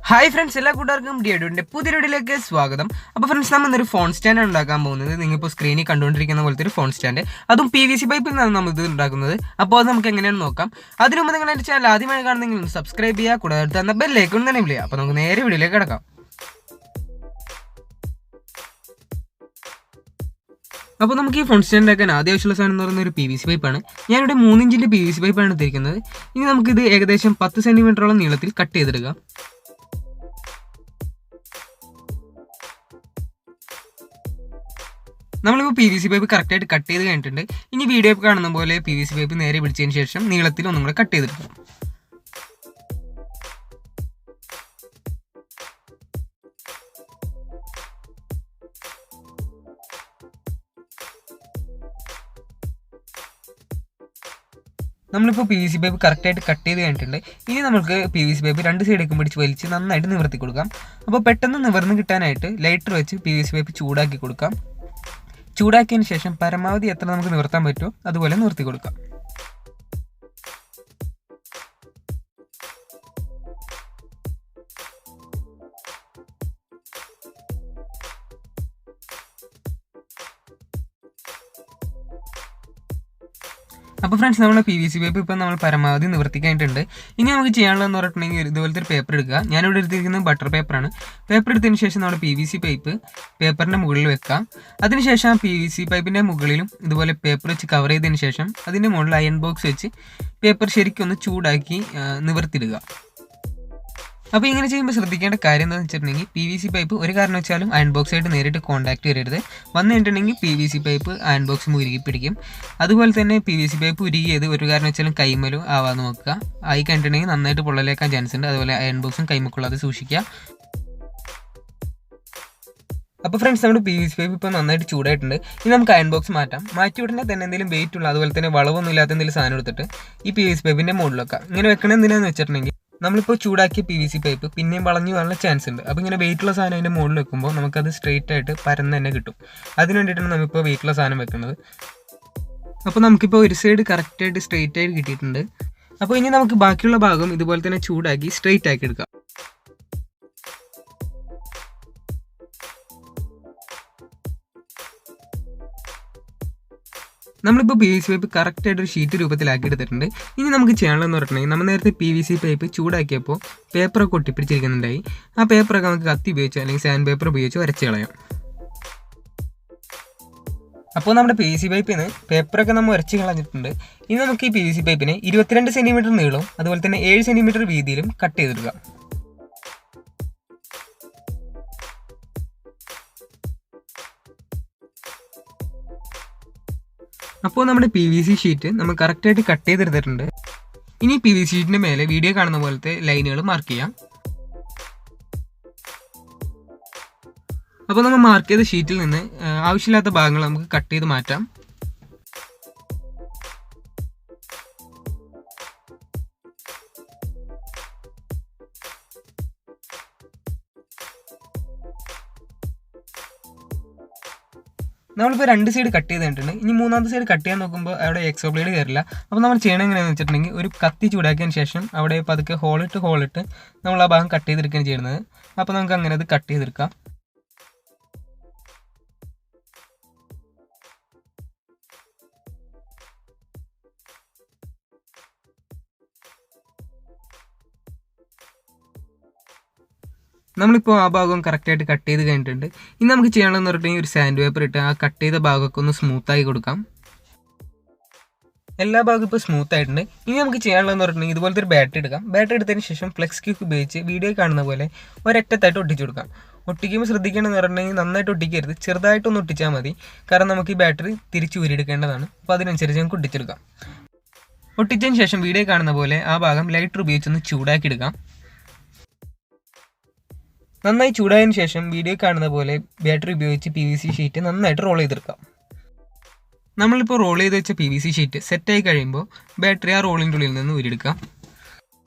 Hi friends, എല്ലാ കൂട്ടുകാർക്കും ഡിയുടെ പുതിയ വീഡിയോയിലേക്ക് സ്വാഗതം. അപ്പോൾ ഫ്രണ്ട്സ്, നമ്മൾ ഇന്നൊരു ഫോൺ സ്റ്റാൻഡ് ഉണ്ടാക്കാൻ പോകുന്നത്. നിങ്ങളിപ്പോൾ സ്ക്രീനിൽ കണ്ടുകൊണ്ടിരിക്കുന്ന പോലത്തെ ഒരു ഫോൺ സ്റ്റാൻഡ്, അതും PVC പൈപ്പിൽ നിന്നാണ് നമ്മൾ ഇത് ഉണ്ടാക്കുന്നത്. അപ്പോൾ അത് നമുക്ക് എങ്ങനെയാണെന്ന് നോക്കാം. അതിനു മുമ്പ് നിങ്ങൾ എൻ്റെ ചാനൽ ആദ്യമായി കാണുന്നെങ്കിൽ സബ്സ്ക്രൈബ് ചെയ്യുക, കൂടാതെ അടുത്ത് തന്ന ബെല്ലേക്കും തന്നെ വിളിക്കുക. അപ്പോൾ നമുക്ക് നേരെ വീഡിയോയിലേക്ക് കിടക്കാം. അപ്പോൾ നമുക്ക് ഈ ഫോൺ സ്റ്റാൻഡ് ഉണ്ടാക്കാൻ ആദ്യം ആവശ്യമുള്ള സാധനം എന്ന് പറയുന്ന ഒരു PVC പൈപ്പാണ്. ഞാനിവിടെ 3 ഇഞ്ചിൻ്റെ PVC പൈപ്പാണ് എടുത്തിരിക്കുന്നത്. ഇനി നമുക്കിത് ഏകദേശം 10 സെൻറ്റിമീറ്ററോളം നീളത്തിൽ കട്ട് ചെയ്തെടുക്കാം. നമ്മളിപ്പോൾ PVC പൈപ്പ് കറക്റ്റായിട്ട് കട്ട് ചെയ്ത് കഴിഞ്ഞിട്ടുണ്ട്. ഇനി വീഡിയോ കാണുന്ന പോലെ PVC പൈപ്പ് നേരെ പിടിച്ചതിന് ശേഷം നീളത്തിൽ ഒന്നും കൂടെ കട്ട് ചെയ്തെടുക്കാം. നമ്മളിപ്പോൾ PVC പൈപ്പ് കറക്റ്റായിട്ട് കട്ട് ചെയ്ത് കഴിഞ്ഞിട്ടുണ്ട്. ഇനി നമുക്ക് PVC പൈപ്പ് 2 സൈഡേക്കും പിടിച്ച് വലിച്ച് നന്നായിട്ട് നിവർത്തി കൊടുക്കാം. അപ്പോൾ പെട്ടെന്ന് നിവർന്ന് കിട്ടാനായിട്ട് ലൈറ്റർ വെച്ച് PVC പൈപ്പ് ചൂടാക്കി കൊടുക്കാം. ചൂടാക്കിയതിന് ശേഷം പരമാവധി എത്ര നമുക്ക് നിവർത്താൻ പറ്റുമോ അതുപോലെ നിവർത്തി കൊടുക്കാം. അപ്പോൾ ഫ്രണ്ട്സ്, നമ്മുടെ PVC പൈപ്പ് ഇപ്പോൾ നമ്മൾ പരമാവധി നിവർത്തിക്കാനായിട്ടുണ്ട്. ഇനി നമുക്ക് ചെയ്യാനുള്ളതെന്ന് പറഞ്ഞിട്ടുണ്ടെങ്കിൽ ഇതുപോലത്തെ ഒരു പേപ്പർ എടുക്കുക. ഞാനിവിടെ എടുത്തിരിക്കുന്നത് ബട്ടർ പേപ്പറാണ്. പേപ്പർ എടുത്തതിന് ശേഷം നമ്മുടെ PVC പൈപ്പ് പേപ്പറിൻ്റെ മുകളിൽ വെക്കാം. അതിനുശേഷം ആ PVC പൈപ്പിൻ്റെ മുകളിലും ഇതുപോലെ പേപ്പർ വെച്ച് കവർ ചെയ്തതിന് ശേഷം അതിൻ്റെ മുകളിൽ അയൺ ബോക്സ് വെച്ച് പേപ്പർ ശരിക്കും ഒന്ന് ചൂടാക്കി നിവർത്തിടുക. അപ്പോൾ ഇങ്ങനെ ചെയ്യുമ്പോൾ ശ്രദ്ധിക്കേണ്ട കാര്യം എന്താണെന്ന് വെച്ചിട്ടുണ്ടെങ്കിൽ PVC പൈപ്പ് ഒരു കാരണവശാലും അയൺ ബോക്സായിട്ട് നേരിട്ട് കോൺടാക്ട് വരരുത്. വന്നു കഴിഞ്ഞിട്ടുണ്ടെങ്കിൽ PVC പൈപ്പ് അയൺ ബോക്സ് ഉരുകി പിടിക്കും. അതുപോലെ തന്നെ PVC പൈപ്പ് ഉരുകിയത് ഒരു കാരണവശാലും കൈമലും ആവാതെ നോക്കുക. ആയി കഴിഞ്ഞിട്ടുണ്ടെങ്കിൽ നന്നായിട്ട് പൊള്ളലേക്കാൻ ചാൻസ് ഉണ്ട്. അതുപോലെ അയൺ ബോക്സും കൈമക്കൊള്ളാതെ സൂക്ഷിക്കുക. അപ്പോൾ ഫ്രണ്ട്സ്, നമ്മുടെ PVC പൈപ്പ് ഇപ്പോൾ നന്നായിട്ട് ചൂടായിട്ടുണ്ട്. ഇനി നമുക്ക് അയൺ ബോക്സ് മാറ്റാം. മാറ്റി ഉടനെ തന്നെ എന്തെങ്കിലും വെയിറ്റ് ഉള്ള അതുപോലെ തന്നെ വളവൊന്നും ഇല്ലാത്ത എന്തെങ്കിലും സാധനം എടുത്തിട്ട് ഈ PVC പൈപ്പിൻ്റെ മുകളിൽ വെക്കാം. ഇങ്ങനെ വെക്കണം എന്തിനാന്ന് വെച്ചിട്ടുണ്ടെങ്കിൽ നമ്മളിപ്പോൾ ചൂടാക്കിയ PVC പൈപ്പ് പിന്നെയും വളഞ്ഞു പോകാനുള്ള ചാൻസ് ഉണ്ട്. അപ്പോൾ ഇങ്ങനെ വെയിറ്റുള്ള സാധനം അതിൻ്റെ മുകളിൽ വെക്കുമ്പോൾ നമുക്കത് സ്ട്രെയിറ്റ് ആയിട്ട് പരന്ന് തന്നെ കിട്ടും. അതിന് വേണ്ടിയിട്ടാണ് നമ്മളിപ്പോൾ വെയിറ്റുള്ള സാധനം വെക്കുന്നത്. അപ്പോൾ നമുക്കിപ്പോൾ ഒരു സൈഡ് കറക്റ്റായിട്ട് സ്ട്രെയിറ്റ് ആയിട്ട് കിട്ടിയിട്ടുണ്ട്. അപ്പോൾ ഇനി നമുക്ക് ബാക്കിയുള്ള ഭാഗം ഇതുപോലെ തന്നെ ചൂടാക്കി സ്ട്രെയിറ്റ് ആക്കി എടുക്കാം. നമ്മളിപ്പോൾ PVC പൈപ്പ് കറക്റ്റായിട്ട് ഒരു ഷീറ്റ് രൂപത്തിലാക്കി എടുത്തിട്ടുണ്ട്. ഇനി നമുക്ക് ചെയ്യാനുള്ളതെന്ന് പറഞ്ഞിട്ടുണ്ടെങ്കിൽ നമ്മൾ നേരത്തെ PVC പൈപ്പ് ചൂടാക്കിയപ്പോൾ പേപ്പറൊക്കെ ഒട്ടിപ്പിടിച്ചിരിക്കുന്നുണ്ടായി. ആ പേപ്പറൊക്കെ നമുക്ക് കത്തി ഉപയോഗിച്ചോ അല്ലെങ്കിൽ സാൻഡ് പേപ്പർ ഉപയോഗിച്ചോ വരച്ച് കളയാം. അപ്പോൾ നമ്മുടെ PVC പൈപ്പിൽ നിന്ന് പേപ്പറൊക്കെ നമ്മൾ ഉരച്ച് കളഞ്ഞിട്ടുണ്ട്. ഇനി നമുക്ക് ഈ PVC പൈപ്പിനെ 22 സെൻറ്റിമീറ്റർ നീളവും അതുപോലെ തന്നെ 7 സെൻറ്റിമീറ്റർ വീതിയിലും കട്ട് ചെയ്തെടുക്കാം. അപ്പോൾ നമ്മുടെ PVC ഷീറ്റ് നമ്മൾ കറക്റ്റായിട്ട് കട്ട് ചെയ്തെടുത്തിട്ടുണ്ട്. ഇനി PVC ഷീറ്റിൻ്റെ മേലെ വീഡിയോ കാണുന്ന പോലത്തെ ലൈനുകൾ മാർക്ക് ചെയ്യാം. അപ്പോൾ നമ്മൾ മാർക്ക് ചെയ്ത ഷീറ്റിൽ നിന്ന് ആവശ്യമില്ലാത്ത ഭാഗങ്ങൾ നമുക്ക് കട്ട് ചെയ്ത് മാറ്റാം. നമ്മളിപ്പോൾ 2 സൈഡ് കട്ട് ചെയ്ത് കഴിഞ്ഞിട്ടുണ്ട്. ഇനി 3ാമത്തെ സൈഡ് കട്ട് ചെയ്യാൻ നോക്കുമ്പോൾ അവിടെ എക്സോ ബ്ലേഡ് കയറില്ല. അപ്പോൾ നമ്മൾ ചെയ്യണം എങ്ങനെയാണെന്ന് വെച്ചിട്ടുണ്ടെങ്കിൽ ഒരു കത്തി ചൂടാക്കിയതിന് ശേഷം അവിടെ പതുക്കെ ഹോളിട്ട് നമ്മൾ ആ ഭാഗം കട്ട് ചെയ്തെടുക്കുകയാണ് ചെയ്യുന്നത്. അപ്പോൾ നമുക്ക് അങ്ങനെ അത് കട്ട് ചെയ്തെടുക്കാം. നമ്മളിപ്പോൾ ആ ഭാഗം കറക്റ്റായിട്ട് കട്ട് ചെയ്ത് കഴിഞ്ഞിട്ടുണ്ട്. ഇനി നമുക്ക് ചെയ്യാനുള്ളതെന്ന് പറഞ്ഞിട്ടുണ്ടെങ്കിൽ ഒരു സാൻഡ് പേപ്പർ ഇട്ട് ആ കട്ട് ചെയ്ത ഭാഗമൊക്കെ ഒന്ന് സ്മൂത്താക്കി കൊടുക്കാം. എല്ലാ ഭാഗവും ഇപ്പോൾ സ്മൂത്ത് ആയിട്ടുണ്ട്. ഇനി നമുക്ക് ചെയ്യാനുള്ളതെന്ന് പറഞ്ഞിട്ടുണ്ടെങ്കിൽ ഇതുപോലത്തെ ഒരു ബാറ്ററി എടുക്കാം. ബാറ്ററി എടുത്തതിന് ശേഷം ഫ്ലെക്സ് ക്യൂക്ക് ഉപയോഗിച്ച് വീഡിയോ കാണുന്ന പോലെ ഒരറ്റത്തായിട്ട് ഒട്ടിച്ചു കൊടുക്കാം. ഒട്ടിക്കുമ്പോൾ ശ്രദ്ധിക്കേണ്ടതെന്ന് പറഞ്ഞിട്ടുണ്ടെങ്കിൽ നന്നായിട്ട് ഒട്ടിക്കരുത്, ചെറുതായിട്ടൊന്ന് ഒട്ടിച്ചാൽ മതി. കാരണം നമുക്ക് ഈ ബാറ്ററി തിരിച്ച് ഊരിയെടുക്കേണ്ടതാണ്. അപ്പോൾ അതിനനുസരിച്ച് നമുക്ക് ഒട്ടിച്ചെടുക്കാം. ഒട്ടിച്ചതിന് ശേഷം വീഡിയോ കാണുന്ന പോലെ ആ ഭാഗം ലൈറ്റർ ഉപയോഗിച്ചൊന്ന് ചൂടാക്കി എടുക്കാം. നന്നായി ചൂടായതിനു ശേഷം വീഡിയോ കാണുന്ന പോലെ ബാറ്ററി ഉപയോഗിച്ച് PVC ഷീറ്റ് നന്നായിട്ട് റോൾ ചെയ്തെടുക്കാം. നമ്മളിപ്പോൾ റോൾ ചെയ്ത് വെച്ച PVC ഷീറ്റ് സെറ്റായി കഴിയുമ്പോൾ ബാറ്ററി ആ റോളിൻ്റെ ഉള്ളിൽ നിന്ന് ഊരിയെടുക്കാം.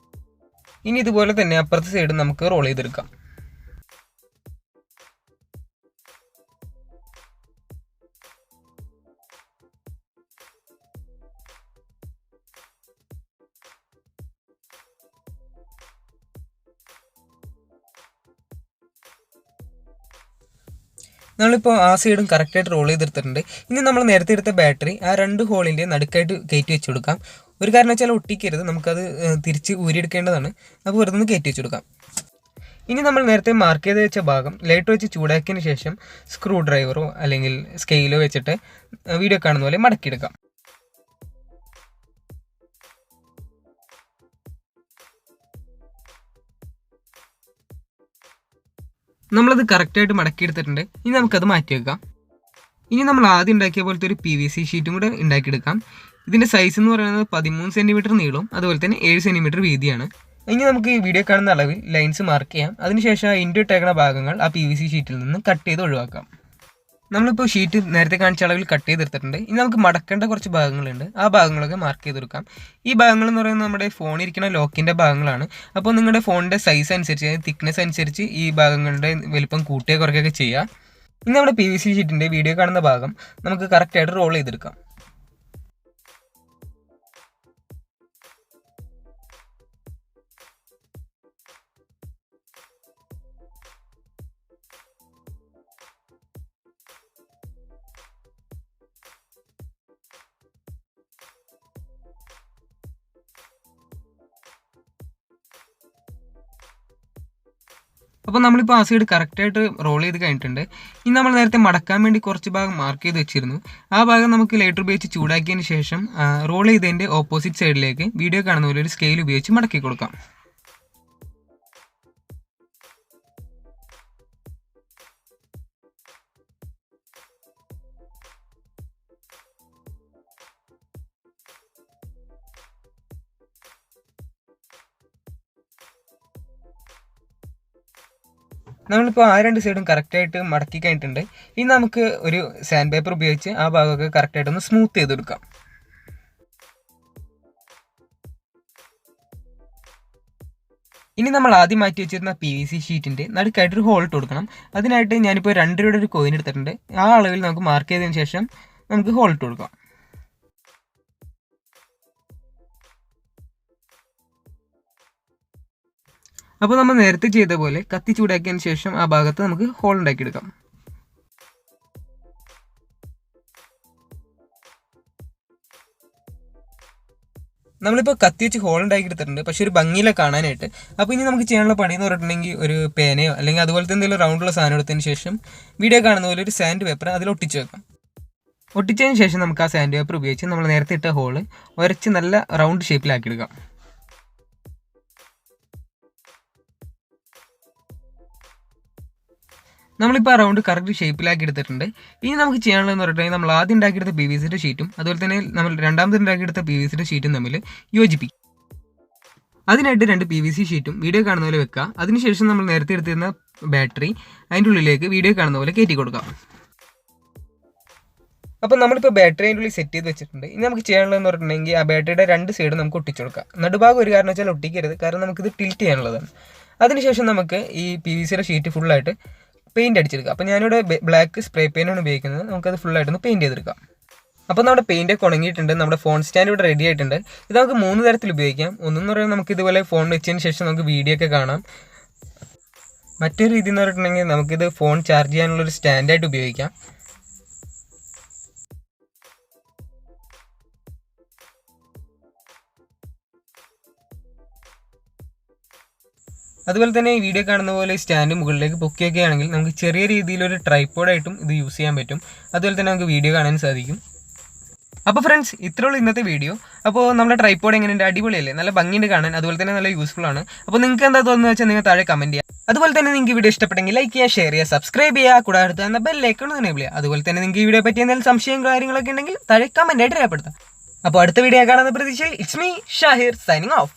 ഇനി ഇതുപോലെ തന്നെ അപ്പുറത്തെ സൈഡ് നമുക്ക് റോൾ ചെയ്തെടുക്കാം. നമ്മളിപ്പോൾ ആ സൈഡും കറക്റ്റായിട്ട് റോൾ ചെയ്തെടുത്തിട്ടുണ്ട്. ഇനി നമ്മൾ നേരത്തെ എടുത്ത ബാറ്ററി ആ 2 ഹോളിൻ്റെ നടുക്കായിട്ട് കയറ്റി വെച്ച് കൊടുക്കാം. ഒരു കാരണം വെച്ചാൽ ഒട്ടിക്കരുത്, നമുക്കത് തിരിച്ച് ഊരിയെടുക്കേണ്ടതാണ്. അപ്പോൾ വെറുതെ ഒന്ന് കയറ്റി വെച്ച് കൊടുക്കാം. ഇനി നമ്മൾ നേരത്തെ മാർക്ക് ചെയ്ത് വെച്ച ഭാഗം ലൈറ്റ് വെച്ച് ചൂടാക്കിയതിന് ശേഷം സ്ക്രൂ ഡ്രൈവറോ അല്ലെങ്കിൽ സ്കെയിലോ വെച്ചിട്ട് വീഡിയോ കാണുന്ന പോലെ മടക്കിയെടുക്കാം. നമ്മളത് കറക്റ്റായിട്ട് മടക്കിയെടുത്തിട്ടുണ്ട്. ഇനി നമുക്കത് മാറ്റി വെക്കാം. ഇനി നമ്മൾ ആദ്യം ഉണ്ടാക്കിയ പോലത്തെ ഒരു PVC ഷീറ്റും കൂടെ ഉണ്ടാക്കിയെടുക്കാം. ഇതിൻ്റെ സൈസ് എന്ന് പറയുന്നത് 13 സെൻറ്റിമീറ്റർ നീളവും അതുപോലെ തന്നെ 7 സെൻറ്റിമീറ്റർ വീതിയാണ്. ഇനി നമുക്ക് ഈ വീഡിയോ കാണുന്ന അളവിൽ ലൈൻസ് മാർക്ക് ചെയ്യാം. അതിനുശേഷം ആ ഇൻഡു ഇട്ടേക്കുന്ന ഭാഗങ്ങൾ ആ PVC ഷീറ്റിൽ നിന്ന് കട്ട് ചെയ്ത് ഒഴിവാക്കാം. നമ്മളിപ്പോൾ ഷീറ്റ് നേരത്തെ കാണിച്ച അളവിൽ കട്ട് ചെയ്തെടുത്തിട്ടുണ്ട്. ഇനി നമുക്ക് മടക്കേണ്ട കുറച്ച് ഭാഗങ്ങളുണ്ട്, ആ ഭാഗങ്ങളൊക്കെ മാർക്ക് ചെയ്തെടുക്കാം. ഈ ഭാഗങ്ങൾ എന്ന് പറയുന്നത് നമ്മുടെ ഫോണിരിക്കുന്ന ലോക്കിൻ്റെ ഭാഗങ്ങളാണ്. അപ്പോൾ നിങ്ങളുടെ ഫോണിൻ്റെ സൈസ് അനുസരിച്ച്, തിക്നെസ് അനുസരിച്ച് ഈ ഭാഗങ്ങളുടെ വലിപ്പം കൂട്ടുകയോ കുറയ്ക്കുകയൊക്കെ ചെയ്യുക. ഇനി നമ്മുടെ PVC ഷീറ്റിൻ്റെ വീഡിയോ കാണുന്ന ഭാഗം നമുക്ക് കറക്റ്റായിട്ട് റോൾ ചെയ്തെടുക്കാം. അപ്പോൾ നമ്മളിപ്പോൾ ആ സൈഡ് കറക്റ്റായിട്ട് റോൾ ചെയ്ത് കഴിഞ്ഞിട്ടുണ്ട്. ഇനി നമ്മൾ നേരത്തെ മടക്കാൻ വേണ്ടി കുറച്ച് ഭാഗം മാർക്ക് ചെയ്ത് വെച്ചിരുന്നു. ആ ഭാഗം നമുക്ക് ലൈറ്റർ ഉപയോഗിച്ച് ചൂടാക്കിയതിന് ശേഷം റോൾ ചെയ്തതിൻ്റെ ഓപ്പോസിറ്റ് സൈഡിലേക്ക് വീഡിയോ കാണുന്ന പോലെ ഒരു സ്കെയിൽ ഉപയോഗിച്ച് മടക്കി കൊടുക്കാം. നമ്മളിപ്പോൾ ആ 2 സൈഡും കറക്റ്റായിട്ട് മടക്കി കഴിഞ്ഞിട്ടുണ്ട്. ഇനി നമുക്ക് ഒരു സാൻഡ് പേപ്പർ ഉപയോഗിച്ച് ആ ഭാഗമൊക്കെ കറക്റ്റായിട്ടൊന്ന് സ്മൂത്ത് ചെയ്തെടുക്കാം. ഇനി നമ്മൾ ആദ്യം മാറ്റി വെച്ചിരുന്ന PVC ഷീറ്റിൻ്റെ നടുക്കായിട്ടൊരു ഹോൾ ഇട്ട് കൊടുക്കണം. അതിനായിട്ട് ഞാനിപ്പോൾ 2 രൂപയുടെ ഒരു കോയിൻ എടുത്തിട്ടുണ്ട്. ആ അളവിൽ നമുക്ക് മാർക്ക് ചെയ്തതിന് ശേഷം നമുക്ക് ഹോൾ ഇട്ട് കൊടുക്കാം. അപ്പോൾ നമ്മൾ നേരത്തെ ചെയ്ത പോലെ കത്തി ചൂടാക്കിയതിന് ശേഷം ആ ഭാഗത്ത് നമുക്ക് ഹോൾ ഉണ്ടാക്കിയെടുക്കാം. നമ്മളിപ്പോൾ കത്തി വെച്ച് ഹോൾ ഉണ്ടാക്കിയെടുത്തിട്ടുണ്ട്, പക്ഷേ ഒരു ഭംഗിയില്ല കാണാനായിട്ട്. അപ്പോൾ ഇനി നമുക്ക് ചെയ്യാനുള്ള പണി എന്ന് പറഞ്ഞിട്ടുണ്ടെങ്കിൽ ഒരു പേനയോ അല്ലെങ്കിൽ അതുപോലത്തെ എന്തെങ്കിലും റൗണ്ടുള്ള സാധനം എടുത്തതിന് ശേഷം വീഡിയോ കാണുന്ന പോലെ ഒരു സാൻഡ് പേപ്പർ അതിൽ ഒട്ടിച്ച് വെക്കാം. ഒട്ടിച്ചതിന് ശേഷം നമുക്ക് ആ സാൻഡ് പേപ്പർ ഉപയോഗിച്ച് നമ്മൾ നേരത്തെ ഇട്ട ഹോള് ഉരച്ച് നല്ല റൗണ്ട് ഷേപ്പിലാക്കിയെടുക്കാം. നമ്മളിപ്പോൾ ആ റൗണ്ട് കറക്റ്റ് ഷേപ്പിലാക്കി എടുത്തിട്ടുണ്ട്. ഇനി നമുക്ക് ചെയ്യാനുള്ളതെന്ന് പറഞ്ഞിട്ടുണ്ടെങ്കിൽ നമ്മൾ ആദ്യം ഉണ്ടാക്കിയെടുത്ത PVC ഷീറ്റും അതുപോലെ തന്നെ നമ്മൾ രണ്ടാമത് ഉണ്ടാക്കിയെടുത്ത PVC ഷീറ്റും തമ്മിൽ യോജിപ്പിക്കും. അതിനായിട്ട് 2 PVC ഷീറ്റും വീഡിയോ കാണുന്ന പോലെ വെക്കുക. അതിനുശേഷം നമ്മൾ നേരത്തെ എടുത്തിരുന്ന ബാറ്ററി അതിൻ്റെ ഉള്ളിലേക്ക് വീഡിയോ കാണുന്ന പോലെ കയറ്റി കൊടുക്കാം. അപ്പോൾ നമ്മളിപ്പോൾ ബാറ്ററി അതിൻ്റെ ഉള്ളിൽ സെറ്റ് ചെയ്ത് വെച്ചിട്ടുണ്ട്. ഇനി നമുക്ക് ചെയ്യാനുള്ളതെന്ന് പറഞ്ഞിട്ടുണ്ടെങ്കിൽ ആ ബാറ്ററിയുടെ 2 സൈഡും നമുക്ക് ഒട്ടിച്ചു കൊടുക്കാം. നടുഭാഗം ഒരു കാരണം വെച്ചാൽ ഒട്ടിക്കരുത്, കാരണം നമുക്കിത് ടിൽറ്റ് ചെയ്യാനുള്ളതാണ്. അതിനുശേഷം നമുക്ക് ഈ PVC ഷീറ്റ് ഫുള്ളായിട്ട് പെയിൻറ്റ് അടിച്ചെടുക്കുക. അപ്പോൾ ഞാനിവിടെ ബ്ലാക്ക് സ്പ്രേ പെയിൻ്റാണ് ഉപയോഗിക്കുന്നത്. നമുക്കത് ഫുള്ളായിട്ടൊന്ന് പെയിൻറ്റ് ചെയ്തെടുക്കാം. അപ്പോൾ നമ്മുടെ പെയിൻറ്റൊക്കെ ഉണങ്ങിയിട്ടുണ്ട്. നമ്മുടെ ഫോൺ സ്റ്റാൻഡ് ഇവിടെ റെഡി ആയിട്ടുണ്ട്. ഇത് നമുക്ക് 3 തരത്തിൽ ഉപയോഗിക്കാം. ഒന്നെന്ന് പറയുമ്പോൾ നമുക്ക് ഇതുപോലെ ഫോൺ വെച്ചതിന് ശേഷം നമുക്ക് വീഡിയോ ഒക്കെ കാണാം. മറ്റൊരു രീതി എന്ന് പറഞ്ഞിട്ടുണ്ടെങ്കിൽ നമുക്കിത് ഫോൺ ചാർജ് ചെയ്യാനുള്ളൊരു സ്റ്റാൻഡായിട്ട് ഉപയോഗിക്കാം. അതുപോലെ തന്നെ ഈ വീഡിയോ കാണുന്ന പോലെ സ്റ്റാൻഡ് മുകളിലേക്ക് പൊക്കിയൊക്കെ ആണെങ്കിൽ നമുക്ക് ചെറിയ രീതിയിലൊരു ട്രൈപ്പോഡായിട്ടും ഇത് യൂസ് ചെയ്യാൻ പറ്റും. അതുപോലെ തന്നെ നമുക്ക് വീഡിയോ കാണാൻ സാധിക്കും. അപ്പോൾ ഫ്രണ്ട്സ്, ഇത്രയുള്ള ഇന്നത്തെ വീഡിയോ. അപ്പോൾ നമ്മുടെ ട്രൈപ്പോഡ് എങ്ങനെയുണ്ട്? അടിപൊളിയല്ലേ? നല്ല ഭംഗിയുണ്ട് കാണാൻ, അതുപോലെ തന്നെ നല്ല യൂസ്ഫുൾ ആണ്. അപ്പോൾ നിങ്ങൾക്ക് എന്താ തോന്നുന്നത് വെച്ചാൽ നിങ്ങൾ താഴെ കമൻറ്റ് ചെയ്യുക. അതുപോലെ തന്നെ നിങ്ങൾക്ക് വീഡിയോ ഇഷ്ടപ്പെട്ടെങ്കിൽ ലൈക്ക് ചെയ്യുക, ഷെയർ ചെയ്യുക, സബ്സ്ക്രൈബ് ചെയ്യുക, കൂടാതെ അടുത്ത് തന്ന ബെല്ലൈക്കൺ എനേബിൾ ചെയ്യുക. അതുപോലെ തന്നെ നിങ്ങൾക്ക് ഈ വീഡിയോ പറ്റി എന്തെങ്കിലും സംശയം കാര്യങ്ങളൊക്കെ ഉണ്ടെങ്കിൽ താഴെ കമൻറ്റായിട്ട് രേഖപ്പെടുത്താം. അപ്പോൾ അടുത്ത വീഡിയോ കാണുന്ന പ്രതീക്ഷയിൽ it's me Shahir signing off.